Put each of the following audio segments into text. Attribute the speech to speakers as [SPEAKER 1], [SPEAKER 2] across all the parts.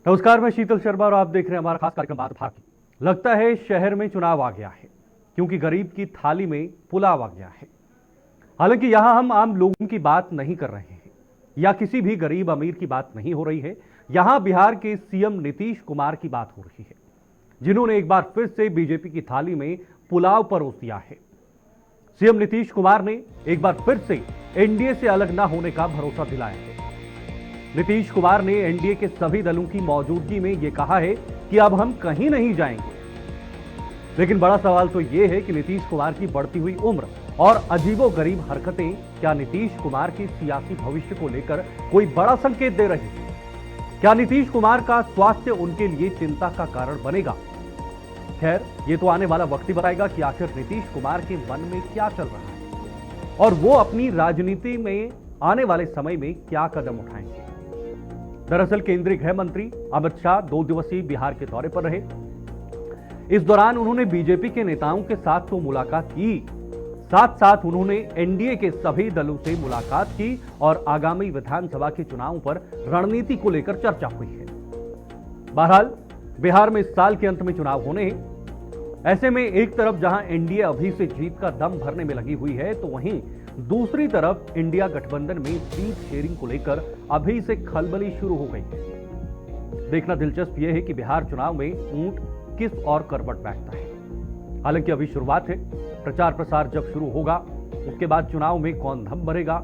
[SPEAKER 1] नमस्कार, मैं शीतल शर्मा और आप देख रहे हैं हमारा खास कार्यक्रम बात भारत। लगता है शहर में चुनाव आ गया है, क्योंकि गरीब की थाली में पुलाव आ गया है। हालांकि यहां हम आम लोगों की बात नहीं कर रहे हैं या किसी भी गरीब अमीर की बात नहीं हो रही है। यहां बिहार के सीएम नीतीश कुमार की बात हो रही है, जिन्होंने एक बार फिर से बीजेपी की थाली में पुलाव परोस दिया है। सीएम नीतीश कुमार ने एक बार फिर से एनडीए से अलग न होने का भरोसा दिलाया है। नीतीश कुमार ने एनडीए के सभी दलों की मौजूदगी में यह कहा है कि अब हम कहीं नहीं जाएंगे। लेकिन बड़ा सवाल तो यह है कि नीतीश कुमार की बढ़ती हुई उम्र और अजीबोगरीब हरकतें क्या नीतीश कुमार के सियासी भविष्य को लेकर कोई बड़ा संकेत दे रही है? क्या नीतीश कुमार का स्वास्थ्य उनके लिए चिंता का कारण बनेगा? खैर, ये तो आने वाला वक्त ही बताएगा कि आखिर नीतीश कुमार के मन में क्या चल रहा है और वो अपनी राजनीति में आने वाले समय में क्या कदम उठाएंगे। दरअसल केंद्रीय गृह मंत्री अमित शाह 2 दिवसीय बिहार के दौरे पर रहे। इस दौरान उन्होंने बीजेपी के नेताओं के साथ तो मुलाकात की, साथ साथ उन्होंने एनडीए के सभी दलों से मुलाकात की और आगामी विधानसभा के चुनाव पर रणनीति को लेकर चर्चा हुई है। बहरहाल बिहार में इस साल के अंत में चुनाव होने हैं। ऐसे में एक तरफ जहां एनडीए अभी से जीत का दम भरने में लगी हुई है, तो वहीं दूसरी तरफ इंडिया गठबंधन में सीट शेयरिंग को लेकर अभी से खलबली शुरू हो गई है। देखना दिलचस्प यह है कि बिहार चुनाव में ऊंट किस और करवट बैठता है। हालांकि अभी शुरुआत है, प्रचार प्रसार जब शुरू होगा उसके बाद चुनाव में कौन दम भरेगा,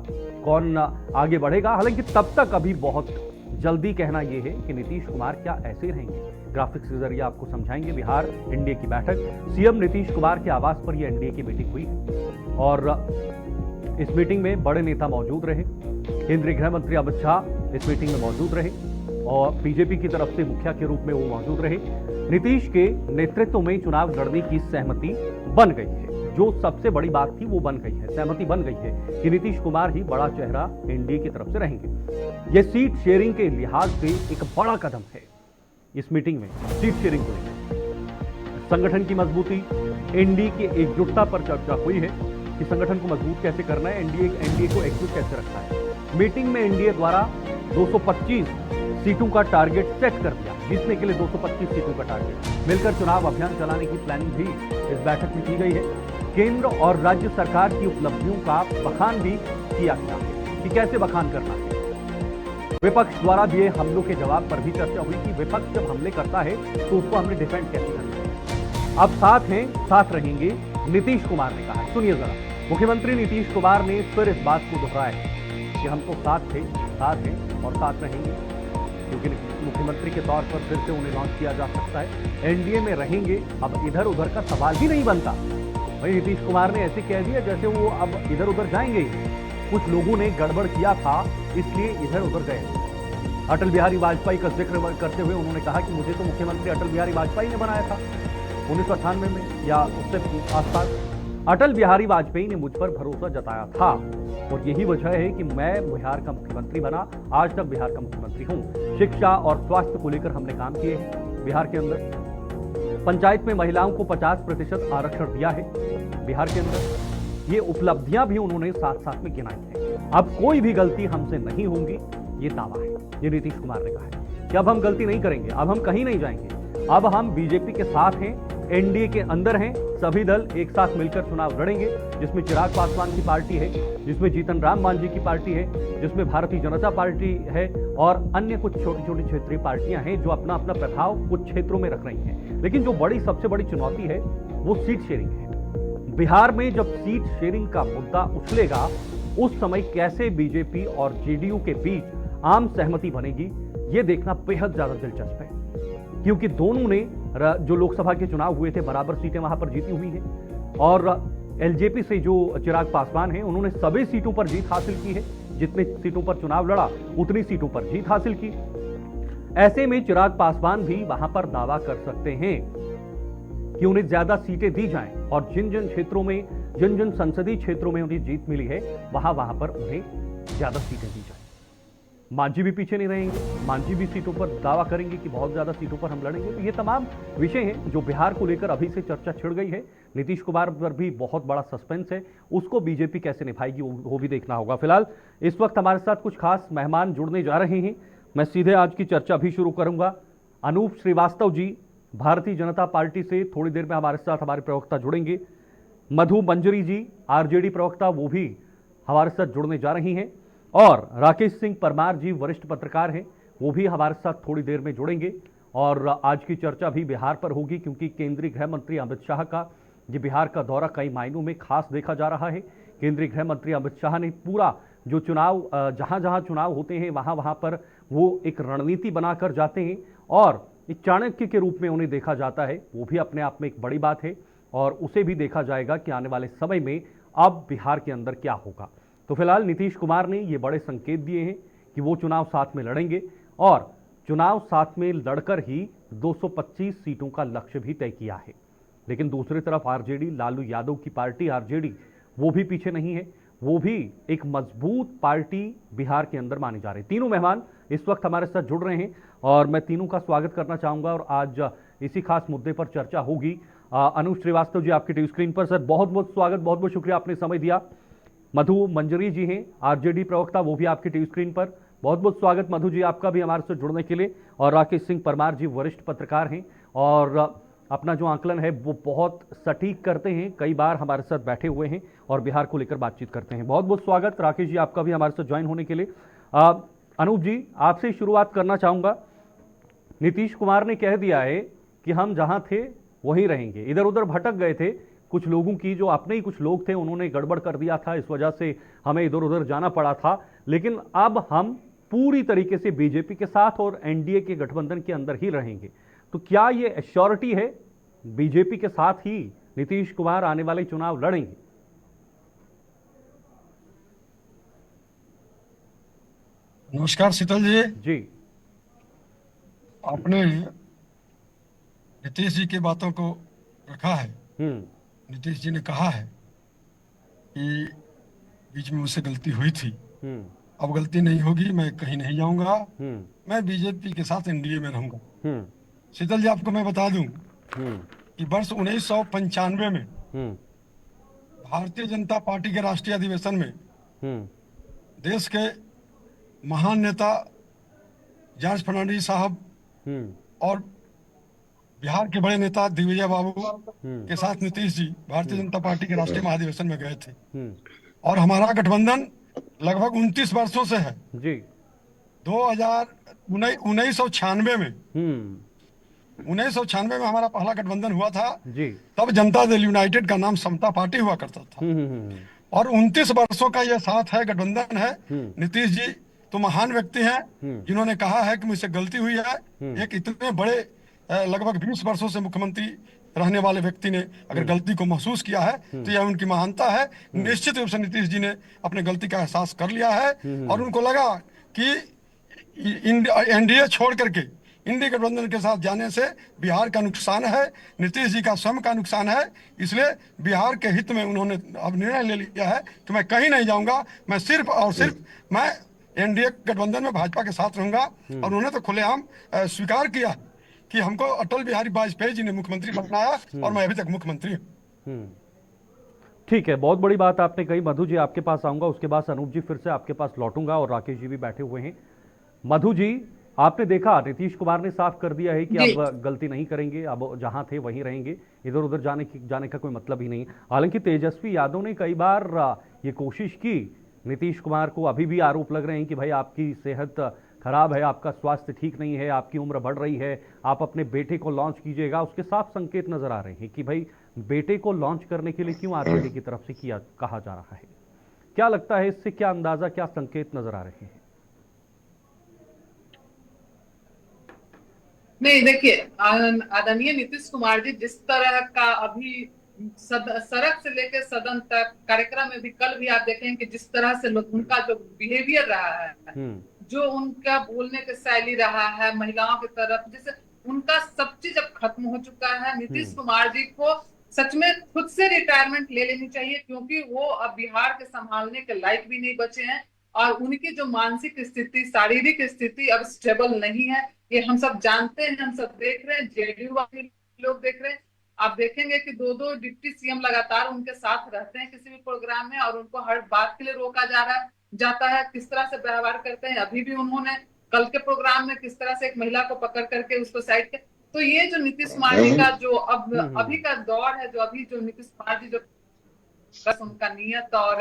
[SPEAKER 1] कौन आगे बढ़ेगा। हालांकि तब तक अभी बहुत जल्दी कहना यह है कि नीतीश कुमार क्या ऐसे रहेंगे। ग्राफिक्स के जरिए आपको समझाएंगे बिहार एनडीए की बैठक। सीएम नीतीश कुमार के आवास पर यह एनडीए की मीटिंग हुई है और इस मीटिंग में बड़े नेता मौजूद रहे। केंद्रीय गृह मंत्री अमित शाह इस मीटिंग में मौजूद रहे और बीजेपी की तरफ से मुखिया के रूप में वो मौजूद रहे। नीतीश के नेतृत्व में चुनाव लड़ने की सहमति बन गई है। जो सबसे बड़ी बात थी वो बन गई है, सहमति बन गई है कि नीतीश कुमार ही बड़ा चेहरा एनडीए की तरफ से रहेंगे। यह सीट शेयरिंग के लिहाज से एक बड़ा कदम है। इस मीटिंग में सीट शेयरिंग को लेकर संगठन की मजबूती, एनडीए की एकजुटता पर चर्चा हुई है कि संगठन को मजबूत कैसे करना है, एनडीए को एकजुट कैसे रखना है। मीटिंग में एनडीए द्वारा 225 सीटों का टारगेट सेट कर दिया, जीतने के लिए 225 सीटों का टारगेट। मिलकर चुनाव अभियान चलाने की प्लानिंग भी इस बैठक में की गई है। केंद्र और राज्य सरकार की उपलब्धियों का बखान भी किया गया है कि कैसे बखान करना है। विपक्ष द्वारा दिए हमलों के जवाब पर भी चर्चा हुई कि विपक्ष जब हमले करता है तो उसको हमने डिफेंड कैसे करना है। अब साथ हैं, साथ रहेंगे, नीतीश कुमार ने कहा। सुनिए जरा, मुख्यमंत्री नीतीश कुमार ने फिर इस बात को दोहराया कि हम तो साथ थे, साथ हैं और साथ रहेंगे, क्योंकि मुख्यमंत्री के तौर पर फिर से उन्हें लॉन्च किया जा सकता है। एनडीए में रहेंगे, अब इधर उधर का सवाल ही नहीं बनता। भाई नीतीश कुमार ने ऐसे कह दिया जैसे वो अब इधर उधर जाएंगे। कुछ लोगों ने गड़बड़ किया था, इसलिए इधर उधर गए। अटल बिहारी वाजपेयी का जिक्र करते हुए उन्होंने कहा कि मुझे तो मुख्यमंत्री अटल बिहारी वाजपेयी ने बनाया था 1998 में या उससे आसपास। अटल बिहारी वाजपेयी ने मुझ पर भरोसा जताया था और यही वजह है कि मैं बिहार का मुख्यमंत्री बना। आज तक बिहार का मुख्यमंत्री हूं। शिक्षा और स्वास्थ्य को लेकर हमने काम किए हैं बिहार के अंदर। पंचायत में महिलाओं को 50% आरक्षण दिया है बिहार के अंदर। ये उपलब्धियां भी उन्होंने साथ साथ में गिनाई है। अब कोई भी गलती हमसे नहीं होगी, ये दावा है। ये नीतीश कुमार ने कहा है कि अब हम गलती नहीं करेंगे, अब हम कहीं नहीं जाएंगे, अब हम बीजेपी के साथ हैं, एनडीए के अंदर हैं। सभी दल एक साथ मिलकर चुनाव लड़ेंगे, जिसमें चिराग पासवान की पार्टी है, जिसमें जीतन राम मांझी की पार्टी है, जिसमें भारतीय जनता पार्टी है और अन्य कुछ छोटी छोटी क्षेत्रीय पार्टियां हैं जो अपना अपना प्रभाव कुछ क्षेत्रों में रख रही हैं। लेकिन जो सबसे बड़ी चुनौती है वो सीट शेयरिंग है। बिहार में जब सीट शेयरिंग का मुद्दा उछलेगा, उस समय कैसे बीजेपी और जेडीयू के बीच आम सहमति बनेगी, यह देखना बेहद ज्यादा दिलचस्प है, क्योंकि दोनों ने जो लोकसभा के चुनाव हुए थे बराबर सीटें वहां पर जीती हुई हैं और एलजेपी से जो चिराग पासवान हैं उन्होंने सभी सीटों पर जीत हासिल की है। जितने सीटों पर चुनाव लड़ा उतनी सीटों पर जीत हासिल की। ऐसे में चिराग पासवान भी वहां पर दावा कर सकते हैं कि उन्हें ज्यादा सीटें दी जाएं और जिन जिन क्षेत्रों में, जिन जिन संसदीय क्षेत्रों में उन्हें जीत मिली है वहां पर उन्हें ज्यादा सीटें दी जाएं। मांझी भी पीछे नहीं रहेंगे, मांझी भी सीटों पर दावा करेंगे कि बहुत ज्यादा सीटों पर हम लड़ेंगे। तो ये तमाम विषय हैं जो बिहार को लेकर अभी से चर्चा छिड़ गई है। नीतीश कुमार पर भी बहुत बड़ा सस्पेंस है, उसको बीजेपी कैसे निभाएगी वो भी देखना होगा। फिलहाल इस वक्त हमारे साथ कुछ खास मेहमान जुड़ने जा रहे हैं। मैं सीधे आज की चर्चा भी शुरू करूंगा अनूप श्रीवास्तव जी भारतीय जनता पार्टी से थोड़ी देर में हमारे साथ हमारे प्रवक्ता जुड़ेंगे। मधु मंजरी जी आरजेडी प्रवक्ता, वो भी हमारे साथ जुड़ने जा रही हैं। और राकेश सिंह परमार जी वरिष्ठ पत्रकार हैं, वो भी हमारे साथ थोड़ी देर में जुड़ेंगे। और आज की चर्चा भी बिहार पर होगी, क्योंकि केंद्रीय गृह मंत्री अमित शाह का ये बिहार का दौरा कई मायनों में खास देखा जा रहा है। केंद्रीय गृह मंत्री अमित शाह ने पूरा जो चुनाव जहां जहां चुनाव होते हैं वहां वहां पर वो एक रणनीति बनाकर जाते हैं और एक चाणक्य के रूप में उन्हें देखा जाता है। वो भी अपने आप में एक बड़ी बात है और उसे भी देखा जाएगा कि आने वाले समय में अब बिहार के अंदर क्या होगा। तो फिलहाल नीतीश कुमार ने ये बड़े संकेत दिए हैं कि वो चुनाव साथ में लड़ेंगे और चुनाव साथ में लड़कर ही 225 सीटों का लक्ष्य भी तय किया है। लेकिन दूसरी तरफ आरजेडी, लालू यादव की पार्टी आरजेडी, वो भी पीछे नहीं है। वो भी एक मजबूत पार्टी बिहार के अंदर मानी जा रही है। तीनों मेहमान इस वक्त हमारे साथ जुड़ रहे हैं और मैं तीनों का स्वागत करना चाहूंगा और आज इसी खास मुद्दे पर चर्चा होगी। अनूप श्रीवास्तव जी आपकी टीवी स्क्रीन पर। सर बहुत बहुत स्वागत, बहुत बहुत शुक्रिया आपने समय दिया। मधु मंजरी जी हैं आरजेडी प्रवक्ता, वो भी आपकी टीवी स्क्रीन पर। बहुत बहुत स्वागत मधु जी आपका भी हमारे साथ जुड़ने के लिए। और राकेश सिंह परमार जी वरिष्ठ पत्रकार हैं और अपना जो आंकलन है वो बहुत सटीक करते हैं, कई बार हमारे साथ बैठे हुए हैं और बिहार को लेकर बातचीत करते हैं। बहुत बहुत स्वागत राकेश जी आपका भी हमारे साथ ज्वाइन होने के लिए। अनूप जी आपसे शुरुआत करना चाहूंगा। नीतीश कुमार ने कह दिया है कि हम जहां थे वहीं रहेंगे। इधर उधर भटक गए थे, कुछ लोगों की जो अपने ही कुछ लोग थे उन्होंने गड़बड़ कर दिया था, इस वजह से हमें इधर उधर जाना पड़ा था। लेकिन अब हम पूरी तरीके से बीजेपी के साथ और एनडीए के गठबंधन के अंदर ही रहेंगे। तो क्या ये एश्योरिटी है बीजेपी के साथ ही नीतीश कुमार आने वाले चुनाव लड़ेंगे?
[SPEAKER 2] नमस्कार शीतल जी।
[SPEAKER 1] जी
[SPEAKER 2] आपने नीतीश जी की बातों को रखा है।
[SPEAKER 1] हम्म
[SPEAKER 2] नीतीश जी ने कहा है कि बीच में मुझसे गलती हुई थी,
[SPEAKER 1] हम्म
[SPEAKER 2] अब गलती नहीं होगी, मैं कहीं नहीं जाऊंगा,
[SPEAKER 1] हम्म
[SPEAKER 2] मैं बीजेपी के साथ एनडीए में रहूंगा।
[SPEAKER 1] हम्म
[SPEAKER 2] शीतल जी आपको मैं बता दूं
[SPEAKER 1] हम्म
[SPEAKER 2] कि वर्ष 1995 में
[SPEAKER 1] हम्म
[SPEAKER 2] भारतीय जनता पार्टी के राष्ट्रीय अधिवेशन में
[SPEAKER 1] हम्म
[SPEAKER 2] देश के महान नेता जॉर्ज फर्नांडिस साहब
[SPEAKER 1] हम्म
[SPEAKER 2] और बिहार के बड़े नेता दिग्विजय बाबू
[SPEAKER 1] हम्म
[SPEAKER 2] के साथ नीतीश जी भारतीय जनता पार्टी के राष्ट्रीय महाधिवेशन में गए थे।
[SPEAKER 1] हम्म
[SPEAKER 2] और हमारा गठबंधन लगभग 29 वर्षों से है।
[SPEAKER 1] जी
[SPEAKER 2] 1996 में
[SPEAKER 1] हम्म
[SPEAKER 2] 1996 में हमारा पहला गठबंधन हुआ था।
[SPEAKER 1] जी
[SPEAKER 2] तब जनता दल यूनाइटेड का नाम समता पार्टी हुआ करता था।
[SPEAKER 1] हम्म हम्म
[SPEAKER 2] और 29 वर्षों का यह साथ है, गठबंधन है।
[SPEAKER 1] हम्म
[SPEAKER 2] नीतीश जी तो महान व्यक्ति हैं
[SPEAKER 1] हम्म
[SPEAKER 2] जिन्होंने कहा है कि मुझसे गलती हुई है।
[SPEAKER 1] हम्म
[SPEAKER 2] एक इतने बड़े लगभग 20 वर्षों से मुख्यमंत्री रहने वाले व्यक्ति ने अगर गलती को महसूस किया है तो यह उनकी महानता है। निश्चित रूप से नीतीश जी ने अपने गलती का एहसास कर लिया है और उनको लगा कि एनडीए छोड़ करके इंडी गठबंधन के साथ जाने से बिहार का नुकसान है, नीतीश जी का स्वयं का नुकसान है। इसलिए बिहार के हित में उन्होंने अब निर्णय ले लिया है कि मैं कहीं नहीं जाऊंगा, मैं सिर्फ और सिर्फ मैं एनडीए गठबंधन में भाजपा के साथ रहूंगा। और उन्होंने तो खुलेआम स्वीकार किया कि हमको अटल बिहारी वाजपेयी जी ने मुख्यमंत्री बनाया और मैं अभी तक मुख्यमंत्री हूँ।
[SPEAKER 1] हम्म ठीक है, बहुत बड़ी बात आपने कही। मधु जी आपके पास आऊंगा, उसके बाद अनूप जी फिर से आपके पास लौटूंगा और राकेश जी भी बैठे हुए हैं। मधु जी आपने देखा नीतीश कुमार ने साफ कर दिया है कि अब गलती नहीं करेंगे, अब जहां थे वहीं रहेंगे, इधर उधर जाने का कोई मतलब ही नहीं। हालांकि तेजस्वी यादव ने कई बार ये कोशिश की, नीतीश कुमार को अभी भी आरोप लग रहे हैं कि भाई आपकी सेहत खराब है, आपका स्वास्थ्य ठीक नहीं है, आपकी उम्र बढ़ रही है, आप अपने बेटे को लॉन्च कीजिएगा। उसके साफ संकेत नजर आ रहे हैं कि भाई बेटे को लॉन्च करने के लिए क्यों आरजेडी की तरफ से कहा जा रहा है। क्या लगता है, इससे क्या अंदाजा, क्या संकेत नजर आ रहे हैं?
[SPEAKER 3] नहीं, देखिए, आदरणीय नीतीश कुमार जी जिस तरह का अभी सड़क से लेकर सदन तक कार्यक्रम में भी, कल भी आप देखेंगे कि जिस तरह से उनका जो बिहेवियर रहा है, जो उनका बोलने का शैली रहा है महिलाओं की तरफ, जैसे उनका सब चीज अब खत्म हो चुका है। नीतीश कुमार जी को सच में खुद से रिटायरमेंट ले लेनी चाहिए, क्योंकि वो अब बिहार के संभालने के लायक भी नहीं बचे हैं और उनकी जो मानसिक स्थिति, शारीरिक स्थिति अब स्टेबल नहीं है। ये हम सब जानते हैं, हम सब देख रहे हैं, जेडीयू वाले लोग देख रहे हैं। आप देखेंगे कि दो दो डिप्टी सीएम लगातार उनके साथ रहते हैं किसी भी प्रोग्राम में और उनको हर बात के लिए रोका जाता है, किस तरह से व्यवहार करते हैं। अभी भी उन्होंने कल के प्रोग्राम में किस तरह से एक महिला को पकड़ करके उसको साइड के, तो ये जो नीतीश कुमार जी का जो अब अभी का दौर है, जो अभी जो नीतीश कुमार जी जो बस उनका नियत और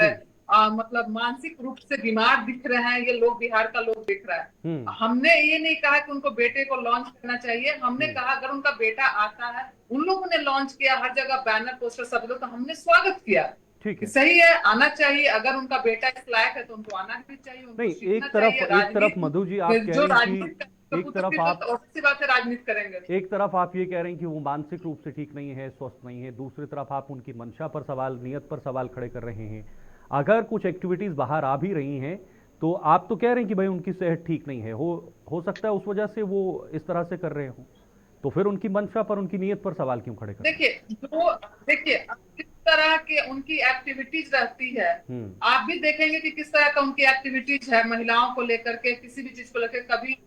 [SPEAKER 3] मतलब मानसिक रूप से बीमार दिख रहे हैं, ये लोग बिहार का लोग दिख रहा है। हमने ये नहीं कहा कि उनको बेटे को लॉन्च करना चाहिए, हमने कहा अगर उनका बेटा आता है, उन लोगों ने लॉन्च किया, हर जगह बैनर पोस्टर सब लोग, तो हमने स्वागत किया।
[SPEAKER 1] ठीक है,
[SPEAKER 3] सही है, आना चाहिए। अगर उनका बेटा इस लायक है तो उनको आना भी चाहिए, उनको
[SPEAKER 1] नहीं
[SPEAKER 3] सीखना
[SPEAKER 1] एक तरफ मधु जी आप कह रहे हैं कि एक तरफ आप
[SPEAKER 3] सी बात है राजनीति करेंगे,
[SPEAKER 1] एक तरफ आप ये कह रहे हैं कि वो मानसिक रूप से ठीक नहीं है, स्वस्थ नहीं है, दूसरी तरफ आप उनकी मंशा पर सवाल, नियत पर सवाल खड़े कर रहे हैं। अगर कुछ एक्टिविटीज बाहर आ भी रही हैं तो आप तो कह रहे हैं कि भाई उनकी सेहत ठीक नहीं है, हो सकता है उस वजह से वो इस तरह से कर रहे हो, तो फिर उनकी मंशा पर, उनकी नियत पर सवाल क्यों खड़े कर रहे हैं?
[SPEAKER 3] देखिए किस तरह के उनकी एक्टिविटीज रहती है, आप भी देखेंगे कि किस तरह का उनकी एक्टिविटीज है महिलाओं को लेकर के, किसी भी चीज को लेकर, कभी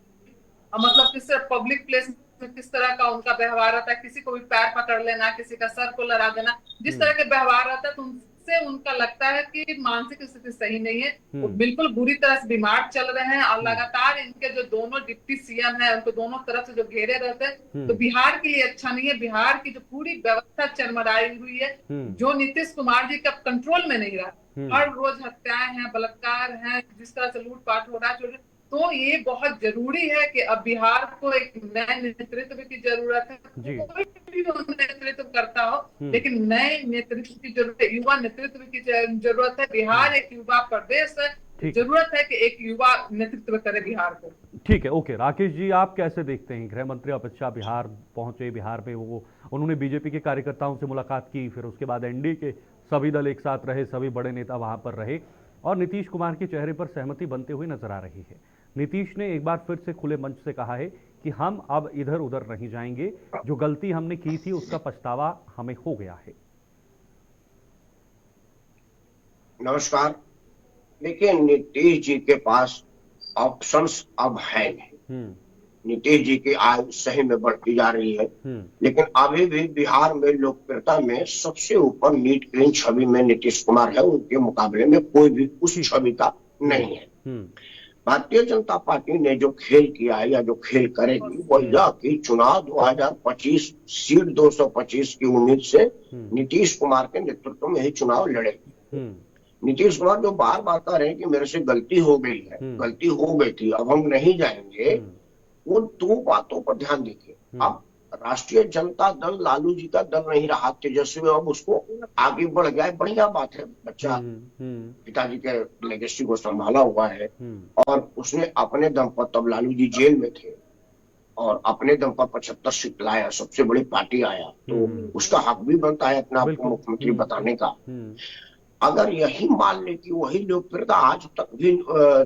[SPEAKER 3] मतलब किस तरह पब्लिक प्लेस में किस तरह का उनका व्यवहार रहता है, किसी को भी पैर पकड़ लेना, किसी का सर को लड़ा देना, जिस तरह के व्यवहार रहता है, तो उनसे उनका लगता है कि मानसिक स्थिति सही नहीं है, वो बिल्कुल बुरी तरह से बीमार चल रहे हैं। और लगातार इनके जो दोनों डिप्टी सीएम है, उनको दोनों तरफ से जो घेरे रहते हैं, तो बिहार के लिए अच्छा नहीं है। बिहार की जो पूरी व्यवस्था चरमराई हुई है, जो नीतीश कुमार जी का कंट्रोल में नहीं रहा, हर रोज हत्याएं हैं, बलात्कार हैं, जिस तरह से लूटपाट हो रहा है, तो ये बहुत जरूरी है कि अब बिहार को एक नए नेतृत्व की जरूरत है। कोई भी नेतृत्व करता हो, लेकिन नए नेतृत्व की जरूरत है, युवा नेतृत्व की जरूरत है। बिहार एक युवा प्रदेश है, जरूरत है कि एक युवा नेतृत्व करे बिहार को।
[SPEAKER 1] ठीक है, ओके। राकेश जी, आप कैसे देखते हैं? गृह मंत्री अमित शाह बिहार पहुंचे, बिहार में उन्होंने बीजेपी के कार्यकर्ताओं से मुलाकात की, फिर उसके बाद एनडीए के सभी दल एक साथ रहे, सभी बड़े नेता वहां पर रहे, और नीतीश कुमार के चेहरे पर सहमति बनते हुए नजर आ रही है। नीतीश ने एक बार फिर से खुले मंच से कहा है कि हम अब इधर उधर नहीं जाएंगे, जो गलती हमने की थी उसका पछतावा हमें हो गया है।
[SPEAKER 4] नमस्कार। देखिए, नीतीश जी के पास ऑप्शंस अब है नहीं। नीतीश जी की आयु सही में बढ़ती जा रही है, लेकिन अभी भी बिहार में लोकप्रियता में सबसे ऊपर नीट क्लीन छवि में नीतीश कुमार है। उनके मुकाबले में कोई भी उस छवि का नहीं है। भारतीय जनता पार्टी ने जो खेल किया है या जो खेल करेगी, वो यह कि चुनाव 2025 सीट 225 की उम्मीद से नीतीश कुमार के नेतृत्व में ही चुनाव लड़ेगी। नीतीश कुमार जो बार बार कह रहे हैं कि मेरे से गलती हो गई है, गलती हो गई थी, अब हम नहीं जाएंगे, वो दो बातों पर ध्यान दीजिए। अब राष्ट्रीय जनता दल लालू जी का दल नहीं रहा, तेजस्वी अब उसको आगे बढ़ गया है, बढ़िया बात है। बच्चा पिताजी के लेगेसी को संभाला हुआ है, और उसने अपने दम पर, तब लालू जी जेल में थे, और अपने दम पर 75 सीट लाया, सबसे बड़ी पार्टी आया, तो उसका हक भी बनता है अपना आपको मुख्यमंत्री बताने का। अगर यही मान ले कि वही लोकप्रियता आज तक भी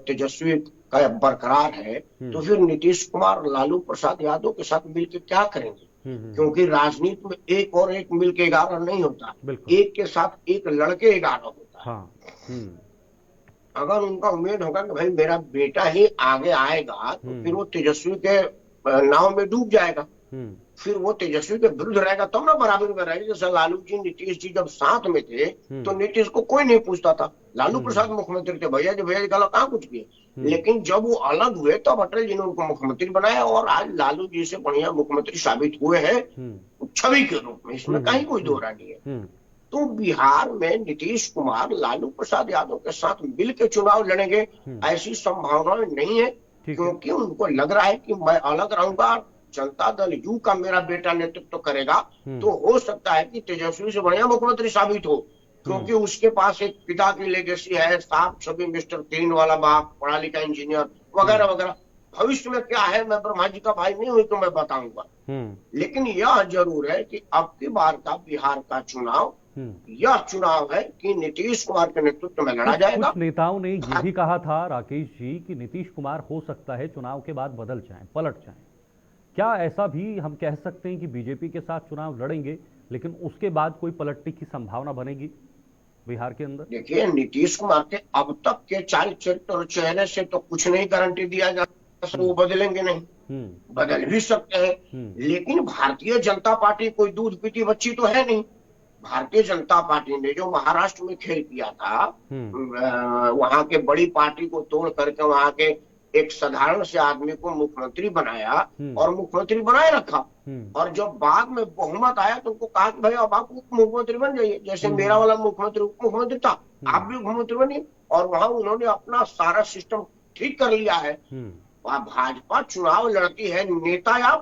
[SPEAKER 4] तेजस्वी का बरकरार है, तो फिर नीतीश कुमार लालू प्रसाद यादव के साथ मिलकर क्या करेंगे? क्योंकि राजनीति में एक और एक मिलके 11 नहीं होता, एक के साथ एक लड़के 11 होता है। अगर उनका उम्मीद होगा कि भाई मेरा बेटा ही आगे आएगा, तो फिर वो तेजस्वी के नाव में डूब जाएगा, फिर वो तेजस्वी के विरुद्ध रहेगा, तब ना बराबर में रहेगा। जैसे लालू जी नीतीश जी जब साथ में थे, तो नीतीश को कोई नहीं पूछता था, लालू प्रसाद मुख्यमंत्री थे, भैया जी गलत कहाँ कुछ किए। लेकिन जब वो अलग हुए तब तो अटल जी ने उनको मुख्यमंत्री बनाया, और आज लालू जी से बढ़िया मुख्यमंत्री साबित हुए हैं छवि के रूप में, इसमें कहीं कोई दो राय नहीं है। तो बिहार में नीतीश कुमार लालू प्रसाद यादव के साथ मिलकर चुनाव लड़ेंगे, ऐसी संभावनाएं नहीं है, क्योंकि उनको लग रहा है कि मैं अलग रहूंगा, जनता दल यू का मेरा बेटा नेतृत्व करेगा, तो हो सकता है कि तेजस्वी से बढ़िया मुख्यमंत्री साबित हो, क्योंकि उसके पास एक पिता की लेगेसी है, साफ छवि, मिस्टर क्लीन वाला बाप, पढ़ा लिखा इंजीनियर वगैरह वगैरह। भविष्य में क्या है, मैं ब्रह्मा जी का भाई नहीं हुई तो मैं बताऊंगा, लेकिन यह जरूर है कि अब की बार का बिहार का चुनाव यह चुनाव है कि नीतीश कुमार के नेतृत्व में लड़ा जाएगा।
[SPEAKER 1] कुछ नेताओं ने ये भी कहा था राकेश जी कि नीतीश कुमार हो सकता है चुनाव के बाद बदल जाएं, पलट जाएं। क्या ऐसा भी हम कह सकते हैं कि बीजेपी के साथ चुनाव लड़ेंगे, लेकिन उसके बाद कोई पलटने की संभावना बनेगी बिहार के अंदर?
[SPEAKER 4] देखिए, नीतीश कुमार के अब तक के चाल चरित्र और चेहरे से तो कुछ नहीं गारंटी दिया जा सकता वो बदलेंगे नहीं, बदल भी सकते हैं, लेकिन भारतीय जनता पार्टी कोई दूध पीती बच्ची तो है नहीं। भारतीय जनता पार्टी ने जो महाराष्ट्र में खेल किया था, वहां के बड़ी पार्टी को तोड़ करके वहां के एक साधारण से आदमी को मुख्यमंत्री बनाया और मुख्यमंत्री बनाए रखा। और जब बाद में बहुमत आया तो उनको कहा कि भाई अब आप उप मुख्यमंत्री बन जाइए, जैसे मेरा वाला मुख्यमंत्री उप मुख्यमंत्री था, आप भी मुख्यमंत्री बनिए। और वहां उन्होंने अपना सारा सिस्टम ठीक कर लिया है। वहां भाजपा चुनाव लड़ती है नेता या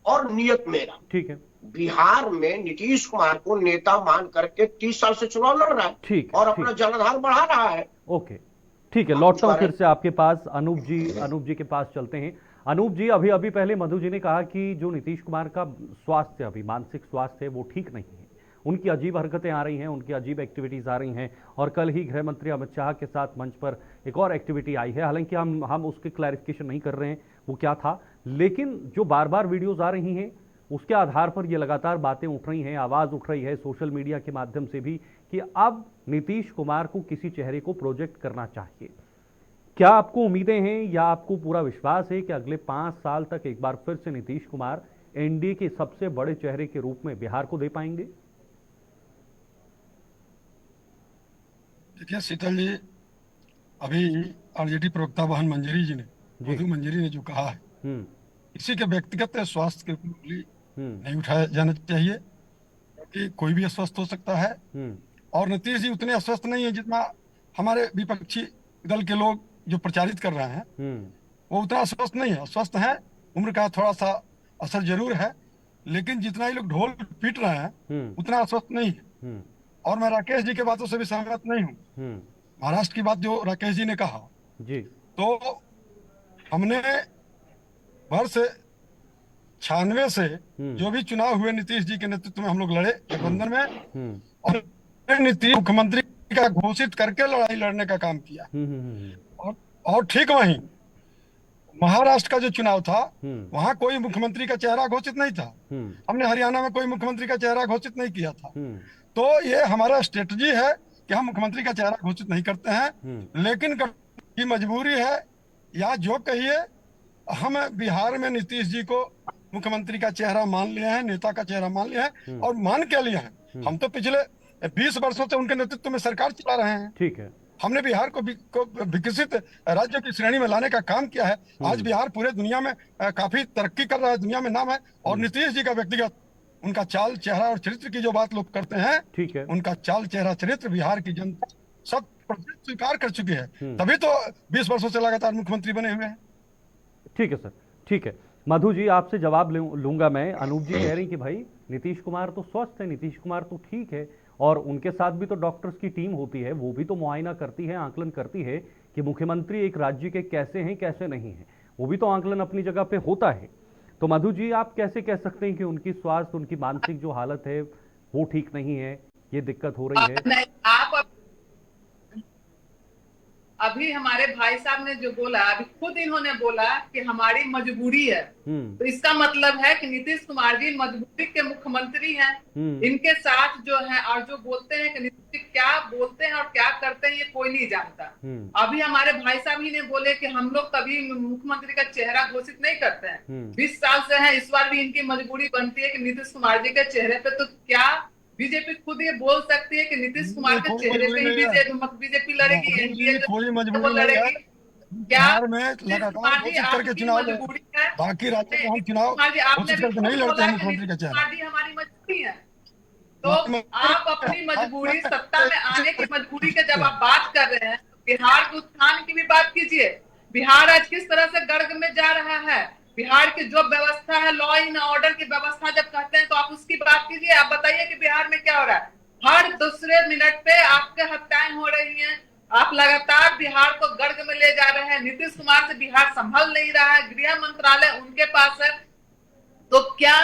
[SPEAKER 4] और नियत मेरा।
[SPEAKER 1] ठीक है।
[SPEAKER 4] बिहार में नीतीश कुमार को नेता मान करके 30 साल से चुनाव लड़ रहा है,
[SPEAKER 1] ठीक
[SPEAKER 4] और अपना जनाधार बढ़ा रहा है।
[SPEAKER 1] ओके, ठीक है, लौटता हूं फिर से आपके पास। अनूप जी के पास चलते हैं। अनूप जी, अभी पहले मधु जी ने कहा कि जो नीतीश कुमार का स्वास्थ्य, अभी मानसिक स्वास्थ्य है, वो ठीक नहीं है। उनकी अजीब हरकतें आ रही हैं, उनकी अजीब एक्टिविटीज आ रही हैं, और कल ही गृह मंत्री अमित शाह के साथ मंच पर एक और एक्टिविटी आई है। हालांकि हम उसके क्लैरिफिकेशन नहीं कर रहे हैं वो क्या था, लेकिन जो बार बार वीडियोज आ रही हैं उसके आधार पर ये लगातार बातें उठ रही हैं, आवाज उठ रही है सोशल मीडिया के माध्यम से भी कि अब नीतीश कुमार को किसी चेहरे को प्रोजेक्ट करना चाहिए। क्या आपको उम्मीदें हैं या आपको पूरा विश्वास है कि अगले 5 साल तक एक बार फिर से नीतीश कुमार एनडीए के सबसे बड़े चेहरे के रूप में बिहार को दे पाएंगे?
[SPEAKER 2] देखिए शीतल जी, अभी आरजेडी प्रवक्ता बहन मंजरी जी ने, मधु मंजरी ने जो कहा है, किसी के व्यक्तिगत स्वास्थ्य के ऊपर नहीं उठाया जाना चाहिए, क्योंकि कोई भी अस्वस्थ हो सकता है। और नीतीश जी उतने अस्वस्थ नहीं है जितना हमारे विपक्षी दल के लोग जो प्रचारित कर रहे हैं, वो उतना अस्वस्थ नहीं है। स्वस्थ है, उम्र का थोड़ा सा असर जरूर है, लेकिन जितना ही लोग ढोल पीट रहे हैं उतना अस्वस्थ नहीं है। और मैं राकेश जी के बातों से भी सहमत नहीं हूँ। महाराष्ट्र की बात जो राकेश जी ने कहा
[SPEAKER 1] जी, तो
[SPEAKER 2] हमने वर्ष 96 से जो भी चुनाव हुए नीतीश जी के नेतृत्व में हम लोग लड़े गठबंधन में, और नीतीश मुख्यमंत्री का घोषित करके लड़ाई लड़ने का काम किया। और ठीक वहीं महाराष्ट्र का जो चुनाव था, वहां कोई मुख्यमंत्री का चेहरा घोषित नहीं था। हमने हरियाणा में कोई मुख्यमंत्री का चेहरा घोषित नहीं किया था। तो ये हमारा स्ट्रेटजी है कि हम मुख्यमंत्री का चेहरा घोषित नहीं करते हैं, लेकिन की मजबूरी है या जो कहिए, हम बिहार में नीतीश जी को मुख्यमंत्री का चेहरा मान लिया है, नेता का चेहरा मान लिया है, और मान क्या लिया है। हम तो पिछले 20 वर्षों से उनके नेतृत्व में सरकार चला रहे हैं।
[SPEAKER 1] ठीक है,
[SPEAKER 2] हमने बिहार को विकसित राज्य की श्रेणी में लाने का काम किया है। आज बिहार पूरे दुनिया में काफी तरक्की कर रहा है, दुनिया में नाम है। और नीतीश जी का व्यक्तिगत उनका चाल चेहरा और चरित्र की जो बात लोग करते हैं,
[SPEAKER 1] ठीक है,
[SPEAKER 2] उनका चाल चेहरा चरित्र बिहार की जनता सब स्वीकार कर चुकी है, तभी तो 20 वर्षों से लगातार मुख्यमंत्री बने हुए हैं।
[SPEAKER 1] ठीक है सर, ठीक है। मधु जी, आपसे जवाब लूंगा मैं। अनूप जी कह रही कि भाई नीतीश कुमार तो स्वस्थ है, नीतीश कुमार तो ठीक है, और उनके साथ भी तो डॉक्टर्स की टीम होती है, वो भी तो मुआयना करती है, आकलन करती है कि मुख्यमंत्री एक राज्य के कैसे हैं कैसे नहीं है, वो भी तो आकलन अपनी जगह पे होता है। तो मधु जी, आप कैसे कह सकते हैं कि उनकी स्वास्थ्य, उनकी मानसिक जो हालत है वो ठीक नहीं है, ये दिक्कत हो रही है?
[SPEAKER 3] आप अभी हमारे भाई साहब ने जो बोला, अभी खुद इन्होंने बोला कि हमारी मजबूरी है, तो इसका मतलब है कि नीतीश कुमार जी मजबूरी के मुख्यमंत्री हैं। इनके साथ जो है, और जो बोलते हैं कि नीतीश क्या बोलते हैं और क्या करते हैं ये कोई नहीं जानता। अभी हमारे भाई साहब ही ने बोले कि हम लोग कभी मुख्यमंत्री का चेहरा घोषित नहीं करते हैं, 20 साल से है। इस बार भी इनकी मजबूरी बनती है कि नीतीश कुमार जी के चेहरे पे, तो क्या बीजेपी खुद ये बोल सकती है कि नीतीश कुमार के चेहरे पे ही बीजेपी लड़ेगी, एनडीए वो लड़ेगी? क्या
[SPEAKER 2] घोषित करके चुनाव बाकी राज्यों में हम चुनाव घोषित करके नहीं लड़ते हैं मुख्यमंत्री का चेहरा?
[SPEAKER 3] हमारी मजबूरी है, तो आप अपनी मजबूरी, सत्ता में आने की मजबूरी के जब आप बात कर रहे हैं, बिहार के उत्थान की भी बात कीजिए। बिहार आज किस तरह से गर्ग में जा रहा है, बिहार की जो व्यवस्था है, लॉ एंड ऑर्डर की व्यवस्था जब कहते हैं तो आप उसकी बात कीजिए। आप बताइए कि बिहार में क्या हो रहा है। हर दूसरे मिनट पे आपके हत्याएं हो रही हैं, आप लगातार बिहार को गर्ग में ले जा रहे हैं। नीतीश कुमार से बिहार संभल नहीं रहा है, गृह मंत्रालय उनके पास है। तो क्या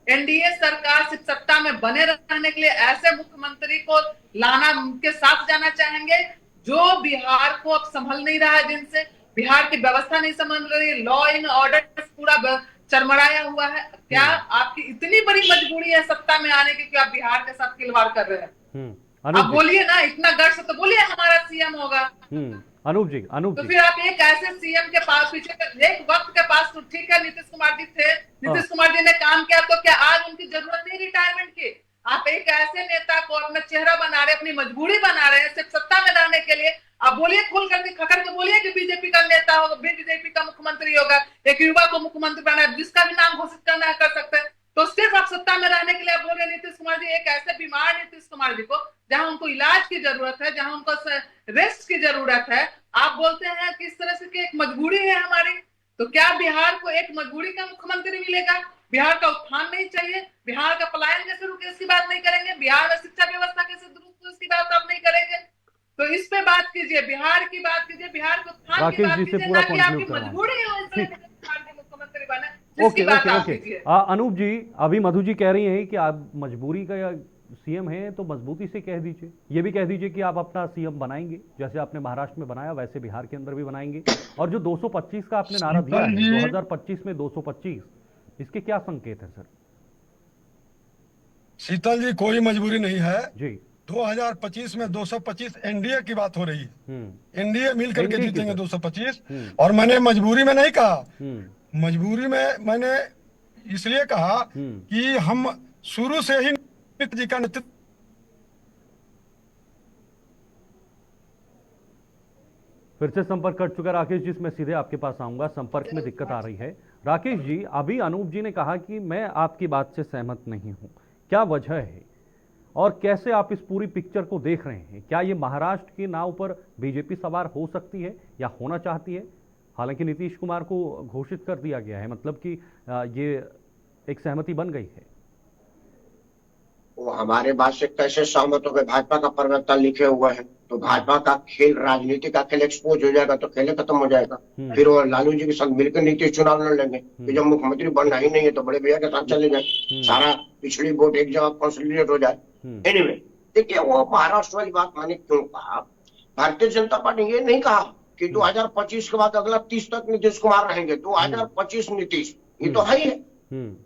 [SPEAKER 3] एनडीए सरकार सिर्फ सत्ता में बने रहने के लिए ऐसे मुख्यमंत्री को लाना, उनके साथ जाना चाहेंगे जो बिहार को अब संभल नहीं रहा है, जिनसे बिहार की व्यवस्था नहीं समझ रही, लॉ एंड ऑर्डर पूरा चरमराया हुआ है? क्या आपकी इतनी बड़ी मजबूरी है सत्ता में आने की कि आप बिहार के साथ खिलवाड़ कर रहे हैं? आप बोलिए ना, इतना गर्व से तो बोलिए हमारा सीएम होगा।
[SPEAKER 1] अनूप जी,
[SPEAKER 3] तो फिर आप एक ऐसे सीएम के पास पीछे एक वक्त के पास, तो ठीक है नीतीश कुमार जी थे, नीतीश कुमार जी ने काम किया, तो क्या आज उनकी जरूरत नहीं रिटायरमेंट की? आप एक ऐसे नेता को अपना चेहरा बना रहे, अपनी मजबूरी बना रहे हैं सिर्फ सत्ता में रहने के लिए। आप बोलिए, खोल करके खकर के बोलिए कि बीजेपी का नेता होगा, बीजेपी का मुख्यमंत्री होगा, एक युवा को मुख्यमंत्री बनाना, जिसका भी नाम घोषित करना है कर सकते हैं। तो सिर्फ आप सत्ता में रहने के लिए आप बोल रहे नीतीश कुमार जी, एक ऐसे बीमार नीतीश कुमार जी को, जहां उनको इलाज की जरूरत है, जहां उनको रेस्ट की जरूरत है, आप बोलते हैं कि इस तरह से कि एक मजबूरी है हमारी। तो क्या बिहार को एक मजबूरी का मुख्यमंत्री मिलेगा? बिहार का उत्थान नहीं चाहिए? बिहार का पलायन कैसे रुके इसकी बात नहीं करेंगे? बिहार में शिक्षा व्यवस्था कैसे दुरुस्त हो इसकी बात आप नहीं करेंगे? तो इस पे बात कीजिए, बिहार की बात कीजिए, बिहार के उत्थान की बात कीजिए, ना कि आपकी मजबूरी है इस तरह के बिहार के मुख्यमंत्री बने, जिसकी बात आप कीजिए।
[SPEAKER 1] अनूप जी, अभी मधु जी कह रही हैं कि आप मजबूरी का सीएम हैं तो मजबूती से कह दीजिए, ये भी कह दीजिए कि आप अपना सीएम बनाएंगे, जैसे आपने महाराष्ट्र में बनाया वैसे बिहार के अंदर भी बनाएंगे। और जो 225 का आपने नारा दिया है 2025 में 225, इसके क्या संकेत है सर?
[SPEAKER 2] शीतल जी, कोई मजबूरी नहीं है
[SPEAKER 1] जी।
[SPEAKER 2] 2025 में 225 एनडीए की बात हो रही है। एनडीए मिल करके जीतेंगे 225। और मैंने मजबूरी में नहीं कहा, मजबूरी में मैंने इसलिए कहा कि हम शुरू से ही नीतीश जी का नेतृत्व।
[SPEAKER 1] फिर से संपर्क कर चुका राकेश जी, मैं सीधे आपके पास आऊंगा, संपर्क में दिक्कत आ रही है। राकेश जी, अभी अनूप जी ने कहा कि मैं आपकी बात से सहमत नहीं हूं, क्या वजह है और कैसे आप इस पूरी पिक्चर को देख रहे हैं? क्या ये महाराष्ट्र की नाव पर बीजेपी सवार हो सकती है या होना चाहती है? हालांकि नीतीश कुमार को घोषित कर दिया गया है, मतलब कि ये एक सहमति बन गई है।
[SPEAKER 4] वो हमारे बात से कैसे सहमत हो गए? भाजपा का प्रवक्ता लिखे हुए हैं, तो भाजपा का खेल, राजनीति का खेल एक्सपोज हो जाएगा तो खेल खत्म हो जाएगा। फिर वो लालू जी के साथ मिलकर नीतीश चुनाव लड़ लेंगे कि जब मुख्यमंत्री बनना ही नहीं है तो बड़े भैया के साथ चले जाए, सारा पिछड़ी वोट एक जगह कंसोलिडेट हो जाए। एनीवे, देखिए वो महाराष्ट्र वाली बात मैंने क्यों कहा, भारतीय जनता पार्टी ने ये नहीं कहा कि 2025 के बाद अगला 30 तक नीतीश कुमार रहेंगे, 2025 नीतीश, ये तो है ही है।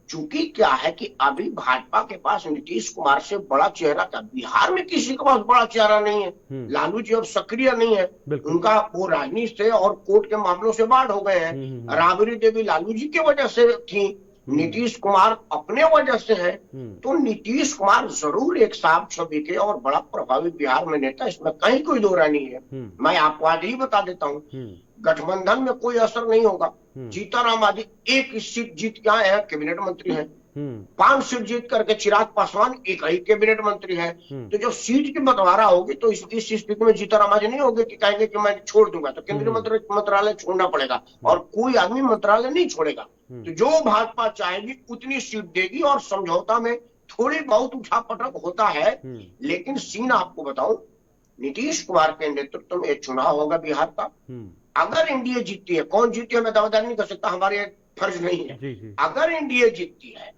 [SPEAKER 4] चूंकि क्या है कि अभी भाजपा के पास नीतीश कुमार से बड़ा चेहरा था, बिहार में किसी के पास बड़ा चेहरा नहीं है। लालू जी अब सक्रिय नहीं है, उनका वो राजनीति से और कोर्ट के मामलों से बाहर हो गए हैं। राबड़ी देवी लालू जी की वजह से थी, नीतीश कुमार अपने वजह से है। तो नीतीश कुमार जरूर एक साफ छवि के और बड़ा प्रभावी बिहार में नेता, इसमें कहीं कोई दो राय नहीं है। मैं आपको आज ही बता देता हूँ, गठबंधन में कोई असर नहीं होगा। जीतनराम मांझी एक सीट जीत के आए हैं, कैबिनेट मंत्री हैं। 5 सीट जीत करके चिराग पासवान एक ही कैबिनेट मंत्री है। तो जब सीट की बंटवारा होगी तो इस स्थिति में जीतनराम मांझी नहीं होगी कि कहेंगे कि मैं छोड़ दूंगा, तो केंद्रीय मंत्रालय छोड़ना पड़ेगा और कोई आदमी मंत्रालय नहीं छोड़ेगा। तो जो भाजपा चाहेगी उतनी सीट देगी और समझौता में थोड़ी बहुत उठापटक होता है। लेकिन सीन आपको बताऊं, नीतीश कुमार के नेतृत्व में एक चुनाव होगा बिहार का। अगर एनडीए जीतती है, कौन जीती है मैं दावेदारी नहीं कर सकता, हमारे फर्ज नहीं है। अगर एनडीए जीतती है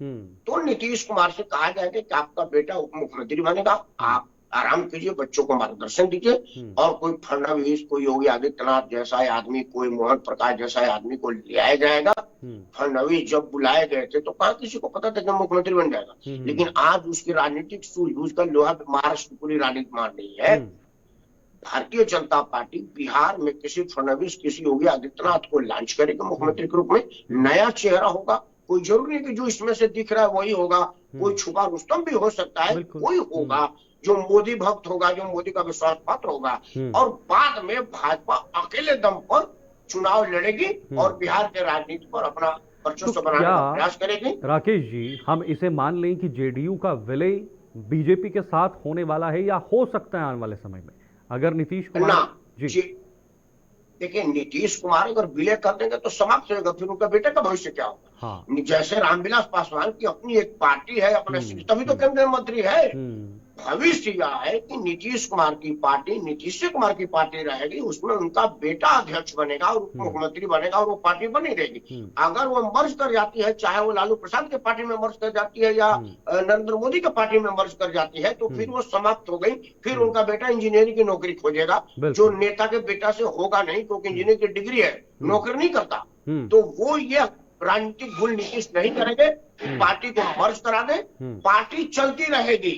[SPEAKER 4] तो नीतीश कुमार से कहा जाएगा कि आपका बेटा उप मुख्यमंत्री बनेगा, आप आराम कीजिए, बच्चों को मार्गदर्शन दीजिए। और कोई फडणवीस, कोई योगी आदित्यनाथ जैसा आदमी, कोई मोहन प्रकाश जैसा आदमी को लिया जाएगा। फडणवीस जब बुलाए गए थे तो कहा किसी को पता था कि मुख्यमंत्री बन जाएगा, लेकिन आज उसकी राजनीतिक सूझबूझ का लोहा महाराष्ट्र पूरी राजनीति मान रही है। भारतीय जनता पार्टी बिहार में किसी फडणवीस, किसी योगी आदित्यनाथ को लॉन्च करेगी मुख्यमंत्री के रूप में। नया चेहरा होगा, कोई जरूरी नहीं कि जो इसमें से दिख रहा है वही होगा, कोई छुपा रुस्तम भी हो सकता है, कोई होगा जो मोदी भक्त होगा, जो मोदी का विश्वास पात्र होगा। और बाद में भाजपा अकेले दम पर चुनाव लड़ेगी और बिहार के राजनीति पर अपना वर्चस्व बनाने का प्रयास करेगी।
[SPEAKER 1] राकेश जी, हम इसे मान लें कि जेडीयू का विलय बीजेपी के साथ होने वाला है या हो सकता है आने वाले समय में, अगर नीतीश कुमार जी
[SPEAKER 2] देखिए, नीतीश कुमार अगर विलय कर देंगे तो समाप्त हो जाएगा, फिर उनका बेटे का भविष्य क्या होगा? हाँ। जैसे रामविलास पासवान की अपनी एक पार्टी है, अपने तभी तो केंद्रीय मंत्री है। भविष्य यह है कि नीतीश कुमार की पार्टी, नीतीश कुमार की पार्टी रहेगी, उसमें उनका बेटा अध्यक्ष बनेगा और उप मुख्यमंत्री बनेगा और वो पार्टी बनी रहेगी। अगर वो मर्ज कर जाती है, चाहे वो लालू प्रसाद के पार्टी में मर्ज कर जाती है या नरेंद्र मोदी के पार्टी में मर्ज कर जाती है, तो फिर वो समाप्त हो गई। फिर उनका बेटा इंजीनियरिंग की नौकरी खोजेगा, जो नेता के बेटा से होगा नहीं, क्योंकि इंजीनियरिंग की डिग्री है, नौकरी नहीं करता। तो वो ये राजनीतिक भूल नीतीश नहीं करेंगे, पार्टी को मर्ज करा दे, पार्टी चलती रहेगी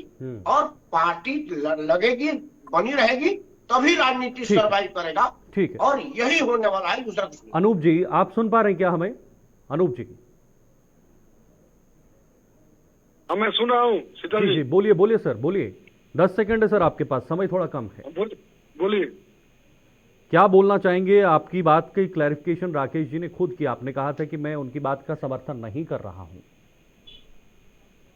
[SPEAKER 2] और पार्टी लगेगी, बनी रहेगी, तभी राजनीति सर्वाइव करेगा।
[SPEAKER 1] ठीक है,
[SPEAKER 2] और यही होने वाला है, दूसरा कुछ नहीं।
[SPEAKER 1] अनूप जी, आप सुन पा रहे हैं क्या हमें? अनूप जी,
[SPEAKER 5] हाँ मैं सुन रहा हूँ शीतल
[SPEAKER 1] जी
[SPEAKER 5] जी।
[SPEAKER 1] बोलिए बोलिए सर, बोलिए। 10 सेकंड है सर आपके पास, समय थोड़ा कम है।
[SPEAKER 5] बोलिए।
[SPEAKER 1] क्या बोलना चाहेंगे? आपकी बात की क्लैरिफिकेशन राकेश जी ने खुद किया। आपने कहा था कि मैं उनकी बात का समर्थन नहीं कर रहा हूं।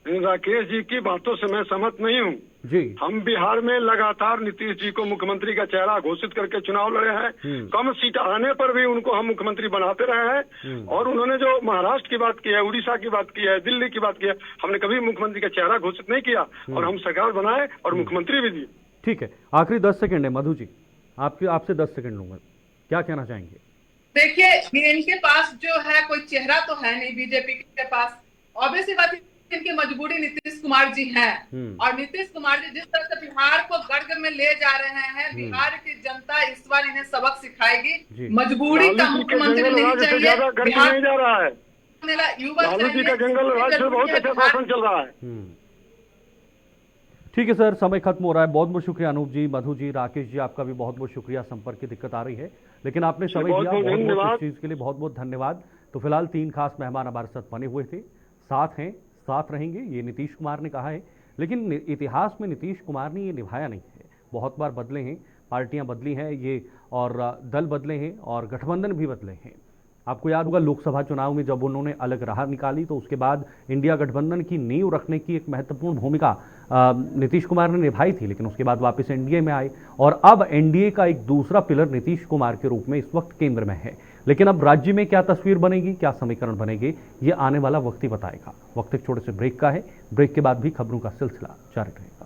[SPEAKER 5] राकेश जी की बातों से मैं सहमत नहीं हूँ
[SPEAKER 1] जी।
[SPEAKER 5] हम बिहार में लगातार नीतीश जी को मुख्यमंत्री का चेहरा घोषित करके चुनाव लड़े हैं। कम सीट आने पर भी उनको हम मुख्यमंत्री बनाते रहे हैं। और उन्होंने जो महाराष्ट्र की बात की है, उड़ीसा की बात की है, दिल्ली की बात की है, हमने कभी मुख्यमंत्री का चेहरा घोषित नहीं किया और हम सरकार बनाए और मुख्यमंत्री भी दिए।
[SPEAKER 1] ठीक है, आखिरी 10 सेकंड है मधु जी, आपसे 10 सेकंड लूंगा। क्या कहना चाहेंगे?
[SPEAKER 3] देखिए, इनके पास जो है कोई चेहरा तो है नहीं बीजेपी के पास। ऑब्वियसली बात है, इनकी मजबूरी नीतीश कुमार जी हैं। और नीतीश कुमार जी जिस तरह से बिहार को गर्ग में ले जा रहे हैं, बिहार की जनता इस बार इन्हें सबक सिखाएगी। मजबूरी का मुख्यमंत्री नहीं चाहिए। बिहार
[SPEAKER 5] नहीं जा रहा है,
[SPEAKER 3] युवा
[SPEAKER 5] लालू जी का जंगल राज से बहुत अच्छा शासन चल रहा है।
[SPEAKER 1] ठीक है सर, समय खत्म हो रहा है। बहुत बहुत शुक्रिया अनूप जी, मधु जी, राकेश जी, आपका भी बहुत बहुत शुक्रिया। संपर्क की दिक्कत आ रही है लेकिन आपने समय दिया, बहुत बहुत इस चीज के लिए बहुत बहुत धन्यवाद। तो फिलहाल 3 खास मेहमान हमारे साथ बने हुए थे, साथ हैं, साथ रहेंगे, ये नीतीश कुमार ने कहा है। लेकिन इतिहास में नीतीश कुमार ने ये निभाया नहीं है। बहुत बार बदले हैं, पार्टियां बदली हैं ये, और दल बदले हैं और गठबंधन भी बदले हैं। आपको याद होगा लोकसभा चुनाव में जब उन्होंने अलग राह निकाली तो उसके बाद इंडिया गठबंधन की नींव रखने की एक महत्वपूर्ण भूमिका नीतीश कुमार ने निभाई थी, लेकिन उसके बाद वापस एनडीए में आए और अब एनडीए का एक दूसरा पिलर नीतीश कुमार के रूप में इस वक्त केंद्र में है। लेकिन अब राज्य में क्या तस्वीर बनेगी, क्या समीकरण बनेंगे, ये आने वाला वक्त ही बताएगा। वक्त एक छोटे से ब्रेक का है, ब्रेक के बाद भी खबरों का सिलसिला जारी रहेगा।